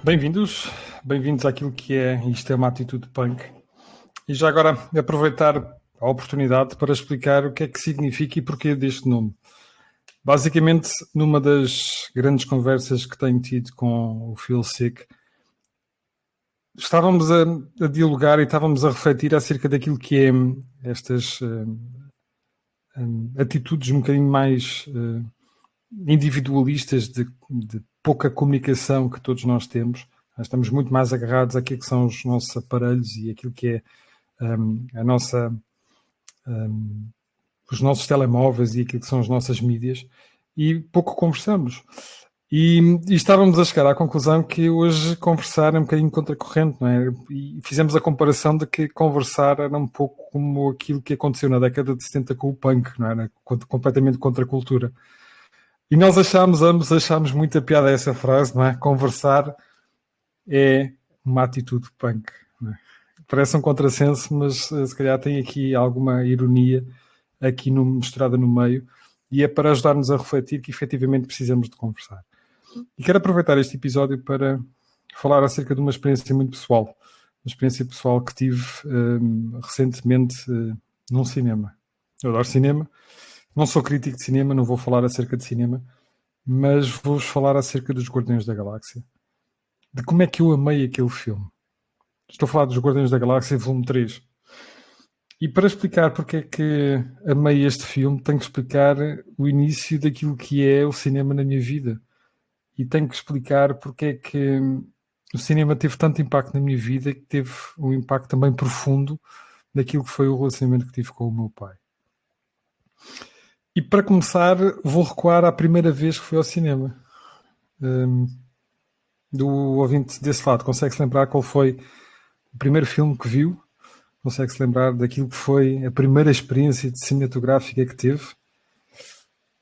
Bem-vindos, bem-vindos àquilo que é Isto é uma Atitude Punk. E já agora aproveitar a oportunidade para explicar o que é que significa e porquê deste nome. Basicamente, numa das grandes conversas que tenho tido com o Phil Sick, estávamos a dialogar e estávamos a refletir acerca daquilo que é estas atitudes um bocadinho mais individualistas de pouca comunicação que todos nós temos. Nós estamos muito mais agarrados àquilo que são os nossos aparelhos e aquilo que é a nossa, os nossos telemóveis e aquilo que são as nossas mídias, e pouco conversamos. E estávamos a chegar à conclusão que hoje conversar é um bocadinho contracorrente, não é? E fizemos a comparação de que conversar era um pouco como aquilo que aconteceu na década de 70 com o punk, não era? Completamente contra a cultura. E nós ambos achámos muita piada a essa frase, não é? Conversar é uma atitude punk. Não é? Parece um contrassenso, mas se calhar tem aqui alguma ironia aqui misturada no meio, e é para ajudar-nos a refletir que efetivamente precisamos de conversar. E quero aproveitar este episódio para falar acerca de uma experiência muito pessoal. Uma experiência pessoal que tive recentemente num cinema. Eu adoro cinema. Não sou crítico de cinema, não vou falar acerca de cinema, mas vou-vos falar acerca dos Guardiões da Galáxia. De como é que eu amei aquele filme. Estou a falar dos Guardiões da Galáxia, volume 3. E para explicar porque é que amei este filme, tenho que explicar o início daquilo que é o cinema na minha vida. E tenho que explicar porque é que o cinema teve tanto impacto na minha vida, que teve um impacto também profundo naquilo que foi o relacionamento que tive com o meu pai. E para começar, vou recuar à primeira vez que fui ao cinema. Do ouvinte desse lado, consegue-se lembrar qual foi o primeiro filme que viu? Consegue-se lembrar daquilo que foi a primeira experiência cinematográfica que teve?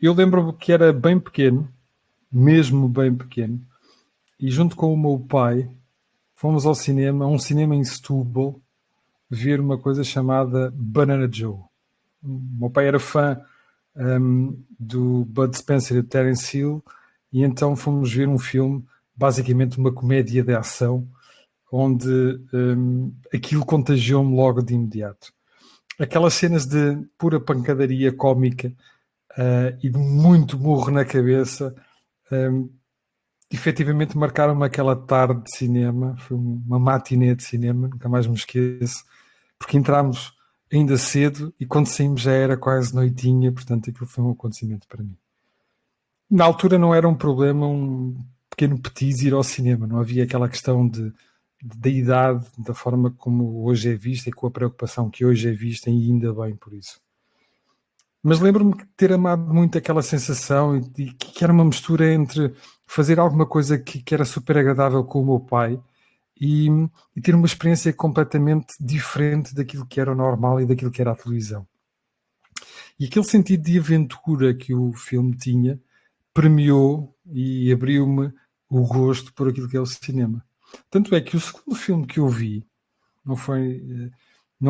Eu lembro-me que era bem pequeno, mesmo bem pequeno, e junto com o meu pai fomos ao cinema, um cinema em Setúbal, ver uma coisa chamada Banana Joe. O meu pai era fã do Bud Spencer e do Terence Hill, e então fomos ver um filme, basicamente uma comédia de ação, onde aquilo contagiou-me logo de imediato. Aquelas cenas de pura pancadaria cómica e de muito murro na cabeça, efetivamente marcaram-me aquela tarde de cinema. Foi uma matinê de cinema, nunca mais me esqueço, porque entramos ainda cedo e quando saímos já era quase noitinha, portanto aquilo foi um acontecimento para mim. Na altura não era um problema, um pequeno petis ir ao cinema, não havia aquela questão da idade, da forma como hoje é vista e com a preocupação que hoje é vista, e ainda bem por isso. Mas lembro-me de ter amado muito aquela sensação e que era uma mistura entre fazer alguma coisa que era super agradável com o meu pai e ter uma experiência completamente diferente daquilo que era o normal e daquilo que era a televisão. E aquele sentido de aventura que o filme tinha premiou e abriu-me o gosto por aquilo que é o cinema. Tanto é que o segundo filme que eu vi não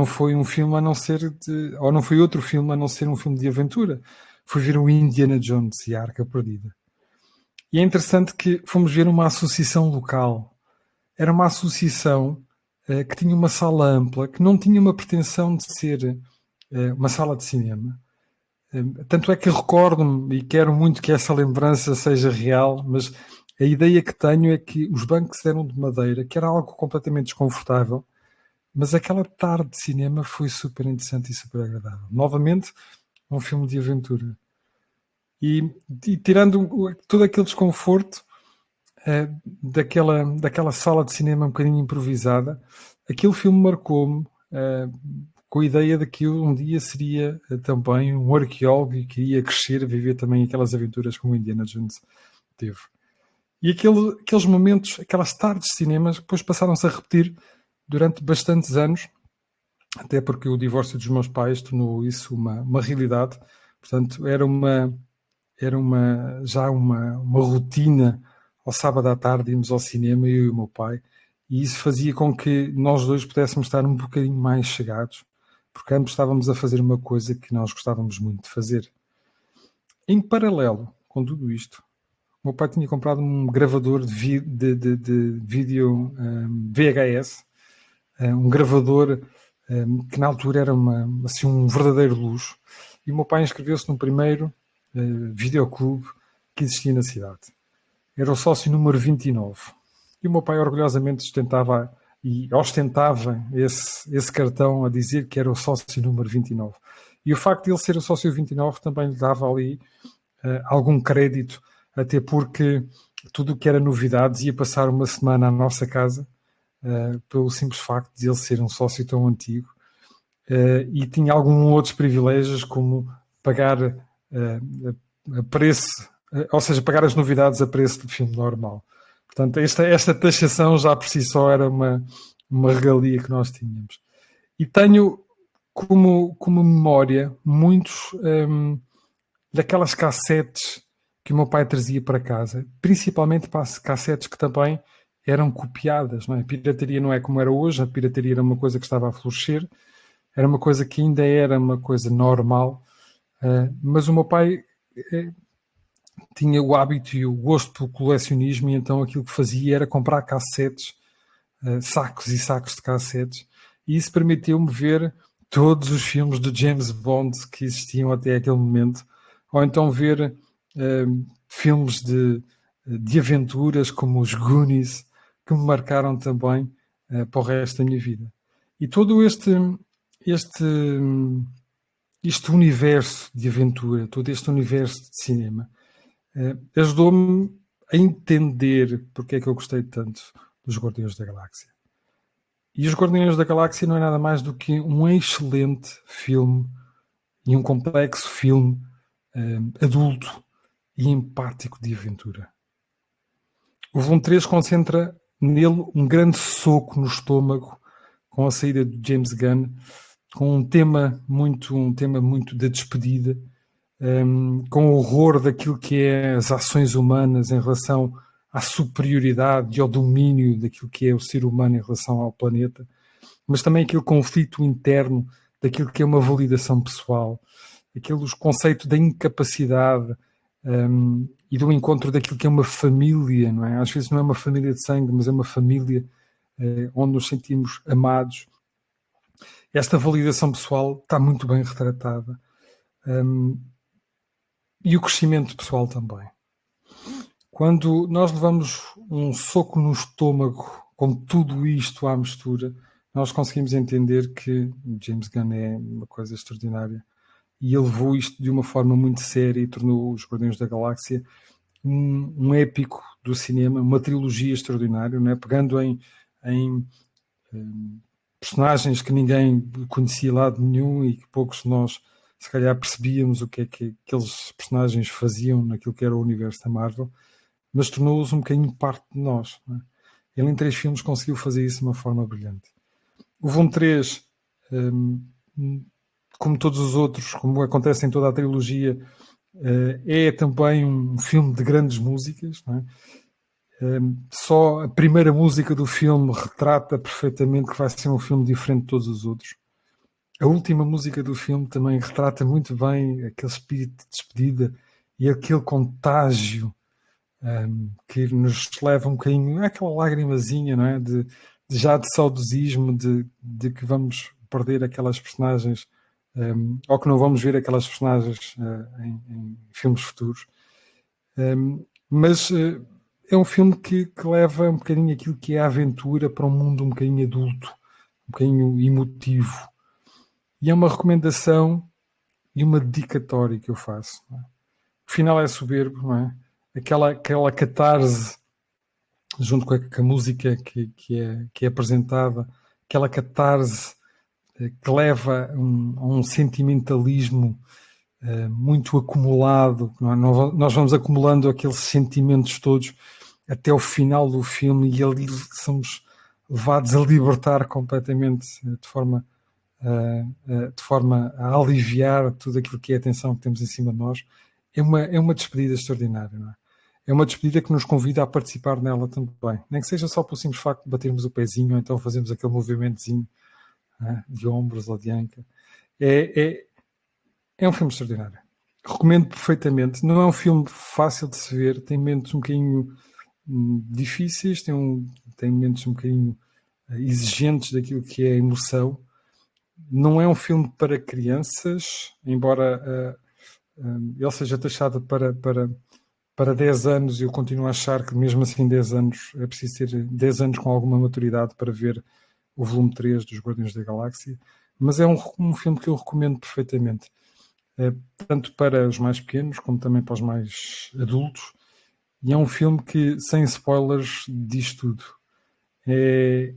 foi um filme a não ser ou não foi outro filme a não ser um filme de aventura. Fui ver o Indiana Jones e a Arca Perdida. E é interessante que fomos ver uma associação local. Era uma associação que tinha uma sala ampla, que não tinha uma pretensão de ser uma sala de cinema. Tanto é que recordo-me e quero muito que essa lembrança seja real, mas a ideia que tenho é que os bancos eram de madeira, que era algo completamente desconfortável, mas aquela tarde de cinema foi super interessante e super agradável. Novamente, um filme de aventura. E tirando todo aquele desconforto daquela sala de cinema um bocadinho improvisada, aquele filme marcou-me com a ideia de que eu um dia seria também um arqueólogo e queria crescer, viver também aquelas aventuras como o Indiana Jones teve. E aqueles momentos, aquelas tardes de cinema, depois passaram-se a repetir durante bastantes anos, até porque o divórcio dos meus pais tornou isso uma realidade. Portanto, era já uma rotina. Ao sábado à tarde íamos ao cinema, eu e o meu pai, e isso fazia com que nós dois pudéssemos estar um bocadinho mais chegados, porque ambos estávamos a fazer uma coisa que nós gostávamos muito de fazer. Em paralelo com tudo isto, O meu pai tinha comprado um gravador de vídeo VHS, um gravador que na altura era assim, um verdadeiro luxo. E o meu pai inscreveu-se no primeiro videoclube que existia na cidade. Era o sócio número 29. E o meu pai orgulhosamente ostentava esse cartão a dizer que era o sócio número 29. E o facto de ele ser o sócio 29 também lhe dava ali algum crédito, até porque tudo o que era novidades ia passar uma semana à nossa casa, pelo simples facto de ele ser um sócio tão antigo, e tinha alguns outros privilégios, como pagar a preço, ou seja, pagar as novidades a preço de filme normal. Portanto, esta taxação já por si só era uma regalia que nós tínhamos. E tenho como memória muitos daquelas cassetes que o meu pai trazia para casa, principalmente para cassetes que também eram copiadas. Não é? A pirataria não é como era hoje, a pirataria era uma coisa que estava a florescer, era uma coisa que ainda era uma coisa normal, mas o meu pai tinha o hábito e o gosto pelo colecionismo, e então aquilo que fazia era comprar cassetes, sacos e sacos de cassetes, e isso permitiu-me ver todos os filmes de James Bond que existiam até aquele momento, ou então ver filmes de aventuras como os Goonies, que me marcaram também para o resto da minha vida. E todo este universo de aventura, todo este universo de cinema, ajudou-me a entender porque é que eu gostei tanto dos Guardiões da Galáxia. E os Guardiões da Galáxia não é nada mais do que um excelente filme e um complexo filme adulto e empático de aventura. O Volume 3 concentra nele um grande soco no estômago com a saída de James Gunn, com um tema muito da despedida, com o horror daquilo que é as ações humanas em relação à superioridade e ao domínio daquilo que é o ser humano em relação ao planeta, mas também aquele conflito interno daquilo que é uma validação pessoal, aquele conceito da incapacidade e do encontro daquilo que é uma família, não é? Às vezes não é uma família de sangue, mas é uma família onde nos sentimos amados. Esta validação pessoal está muito bem retratada. E o crescimento pessoal também. Quando nós levamos um soco no estômago com tudo isto à mistura, nós conseguimos entender que James Gunn é uma coisa extraordinária, e ele levou isto de uma forma muito séria e tornou os Guardiões da Galáxia um épico do cinema, uma trilogia extraordinária, não é? Pegando em personagens que ninguém conhecia lá de nenhum e que poucos de nós se calhar percebíamos o que é que aqueles personagens faziam naquilo que era o universo da Marvel, mas tornou-os um bocadinho parte de nós. Não é? Ele em 3 filmes conseguiu fazer isso de uma forma brilhante. O Volume 3, como todos os outros, como acontece em toda a trilogia, é também um filme de grandes músicas. Não é? Só a primeira música do filme retrata perfeitamente que vai ser um filme diferente de todos os outros. A última música do filme também retrata muito bem aquele espírito de despedida e aquele contágio que nos leva um bocadinho àquela lágrimazinha, não é? de saudosismo de que vamos perder aquelas personagens, ou que não vamos ver aquelas personagens em filmes futuros. Mas é um filme que leva um bocadinho aquilo que é a aventura para um mundo um bocadinho adulto, um bocadinho emotivo. E é uma recomendação e uma dedicatória que eu faço. Não é? O final é soberbo, não é? Aquela catarse junto com a música que é apresentada, aquela catarse que leva a um sentimentalismo muito acumulado. Não é? Nós vamos acumulando aqueles sentimentos todos até o final do filme, e ali somos levados a libertar completamente de forma a aliviar tudo aquilo que é a tensão que temos em cima de nós. É uma despedida extraordinária, não é? É uma despedida que nos convida a participar nela também. Nem que seja só pelo simples facto de batermos o pezinho, ou então fazermos aquele movimentozinho de ombros ou de anca. É um filme extraordinário. Recomendo perfeitamente. Não é um filme fácil de se ver, tem momentos um bocadinho difíceis, tem momentos um bocadinho exigentes daquilo que é a emoção. Não é um filme para crianças, embora ele seja taxado para 10 anos, eu continuo a achar que mesmo assim 10 anos, é preciso ter 10 anos com alguma maturidade para ver o volume 3 dos Guardiões da Galáxia, mas é um filme que eu recomendo perfeitamente, tanto para os mais pequenos como também para os mais adultos, e é um filme que, sem spoilers, diz tudo. É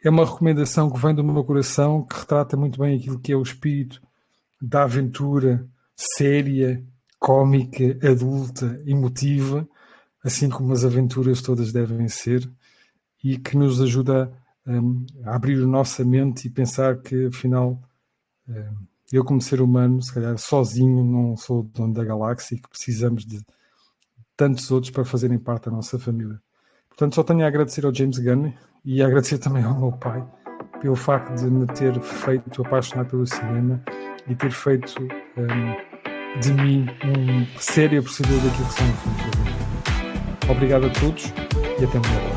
uma recomendação que vem do meu coração, que retrata muito bem aquilo que é o espírito da aventura séria, cómica, adulta, emotiva, assim como as aventuras todas devem ser, e que nos ajuda a abrir a nossa mente e pensar que, afinal, eu como ser humano, se calhar sozinho não sou o dono da galáxia e que precisamos de tantos outros para fazerem parte da nossa família. Portanto, só tenho a agradecer ao James Gunn e a agradecer também ao meu pai pelo facto de me ter feito apaixonar pelo cinema e ter feito de mim um sério apreciador daquilo que são filmes. Obrigado a todos e até uma próxima.